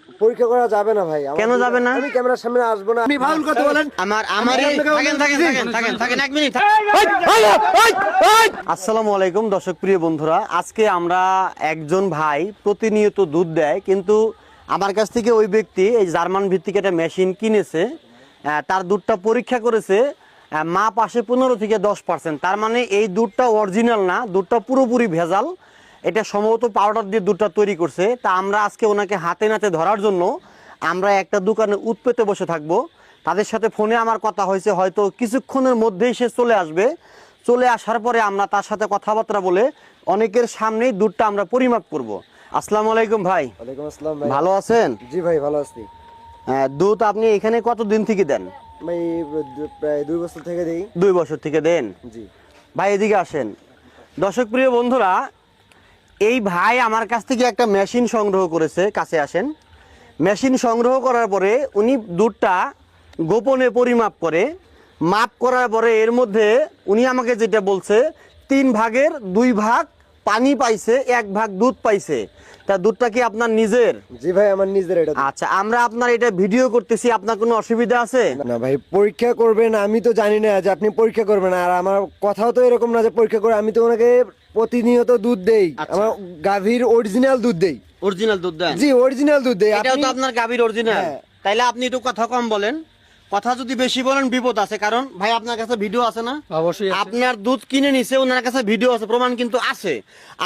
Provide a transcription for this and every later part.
পরীক্ষা করা যাবে না ভাই। কেন যাবে না? আমি ক্যামেরার সামনে আসবো না। আপনি ফাউল কথা বলেন। থাকেন 1 মিনিট। আসসালামু আলাইকুম দর্শক প্রিয় বন্ধুরা, আজকে আমরা একজন ভাই প্রতিনিয়ত দুধ দেয়, কিন্তু আমার কাছ থেকে ওই ব্যক্তি এই জার্মান ভিত্তিক একটা মেশিন কিনেছে, তার দুধটা পরীক্ষা করেছে, মাপ আসে 15 থেকে 10%। তার মানে এই দুধটা অরিজিনাল না, দুধটা পুরোপুরি ভেজাল। এটা সম্ভবত পাউডার দিয়ে দুধটা তৈরি করছে। তা আমরা আজকে ওনাকে হাতে নাতে ধরার জন্য আমরা একটা দোকানে উৎপেতে বসে থাকবো। তাদের সাথে ফোনে আমার কথা হয়েছে, হয়তো কিছুক্ষণের মধ্যেই সে চলে আসবে। চলে আসার পরে আমরা তার সাথে কথাবার্তা বলে অনেকের সামনেই দুধটা আমরা পরিমাপ করব। আসসালামু আলাইকুম ভাই। ওয়ালাইকুম আসসালাম ভাই। ভালো আছেন? জি ভাই ভালো আছি। দুধ আপনি এখানে কতদিন থেকে দেন? ভাই প্রায় 2 বছর থেকে দেই। 2 বছর থেকে দেন? জি ভাই এদিকে আসেন। দর্শক প্রিয় বন্ধুরা, এই ভাই আমার কাছ থেকে একটা মেশিন সংগ্রহ করেছে, কাছে আসেন। মেশিন সংগ্রহ করার পরে উনি দুধটা গোপনে পরিমাপ করে, মাপ করার পরে এর মধ্যে উনি আমাকে যেটা বলছে 3 ভাগের 2 ভাগ পানি পাইছে, 1 ভাগ দুধ পাইছে। তা দুধটা কি আপনার নিজের? জি ভাই আমার নিজের এটা। আচ্ছা, আমরা আপনার এটা ভিডিও করতেছি, আপনার কোনো অসুবিধা আছে? না ভাই পরীক্ষা করবেন, আমি তো জানি না যে আপনি পরীক্ষা করবেন। আর আমার কথাও তো এরকম না যে পরীক্ষা করে। আমি তো ওনাকে প্রতিনিয়ত দুধ দেই। আচ্ছা। আমার গাভীর অরিজিনাল দুধ দেই। অরিজিনাল দুধ দেন? জি অরিজিনাল দুধ দেই। এটাও তো আপনার গাভীর অরিজিনাল। হ্যাঁ। তাইলে আপনি একটু কথা কম বলেন। কথা যদি বেশি বলেন বিপদ আছে, কারণ ভাই আপনার কাছে ভিডিও আছে না? অবশ্যই আছে। আপনার দুধ কিনে নিছে, ওনার কাছে ভিডিও আছে, প্রমাণ কিন্তু আছে।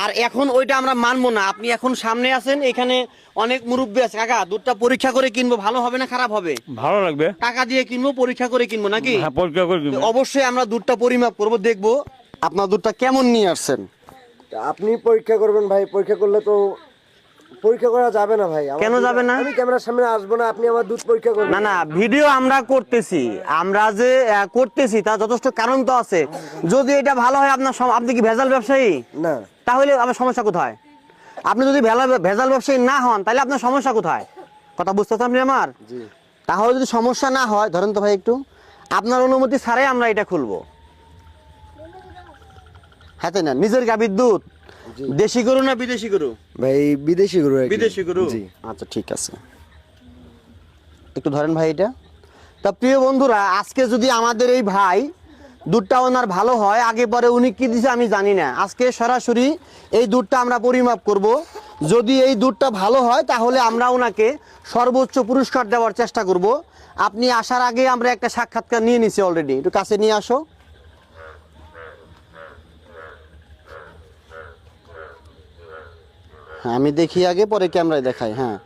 আর এখন ওইটা আমরা মানবো না। আপনি এখন সামনে আছেন, এখানে অনেক মুরব্বী আছে। কাকা, দুধটা পরীক্ষা করে কিনবো, ভালো হবে না খারাপ হবে? ভালো লাগবে। টাকা দিয়ে কিনবো, পরীক্ষা করে কিনবো নাকি? হ্যাঁ, পরীক্ষা করে কিনবো। তো অবশ্যই আমরা দুধটা পরিমাপ করবো, দেখবো আপনার দুধটা কেমন নিয়ে আসছেন। আপনি পরীক্ষা করবেন ভাই। পরীক্ষা করলে তো পরীক্ষা করা যাবে না ভাই। কেন যাবে না? আমি ক্যামেরার সামনে আসবো না। আপনি আমার দুধ পরীক্ষা করবেন। না না, ভিডিও আমরা করতেছি, আমরা যে করতেছি তার যথেষ্ট কারণ তো আছে। যদি এটা ভালো হয়, আপনি কি ভেজাল ব্যবসায়ী? না। তাহলে আমার সমস্যা কোথায়? আপনি যদি ভেজাল ব্যবসায়ী না হন, তাহলে আপনার সমস্যা কোথায়? কথা বুঝতেছেন আপনি আমার? জি। তাহলে যদি সমস্যা না হয়, ধরেন তো ভাই একটু, আপনার অনুমতি ছাড়াই আমরা এটা খুলবো। হ্যাঁ তাই না? নিজের গাভীর দুধ। জি। দেশি গরু না বিদেশি গরু? ভাই বিদেশি গরু আর কি। বিদেশি গরু? জি। আচ্ছা ঠিক আছে, একটু ধরেন ভাই এটা। তা প্রিয় বন্ধুরা, আজকে যদি আমাদের এই ভাই দুধটা ওনার ভালো হয়, আগে পরে উনি কি দিছে আমি জানি না, আজকে সরাসরি এই দুধটা আমরা পরিমাপ করব। যদি এই দুধটা ভালো হয়, তাহলে আমরা ওনাকে সর্বোচ্চ পুরস্কার দেওয়ার চেষ্টা করব। আপনি আসার আগে আমরা একটা সাক্ষাৎকার নিয়ে নিছি অলরেডি, একটু কাছে নিয়ে আসো। হ্যাঁ, আমি দেখি আগে, পরে ক্যামেরায় দেখাই। হ্যাঁ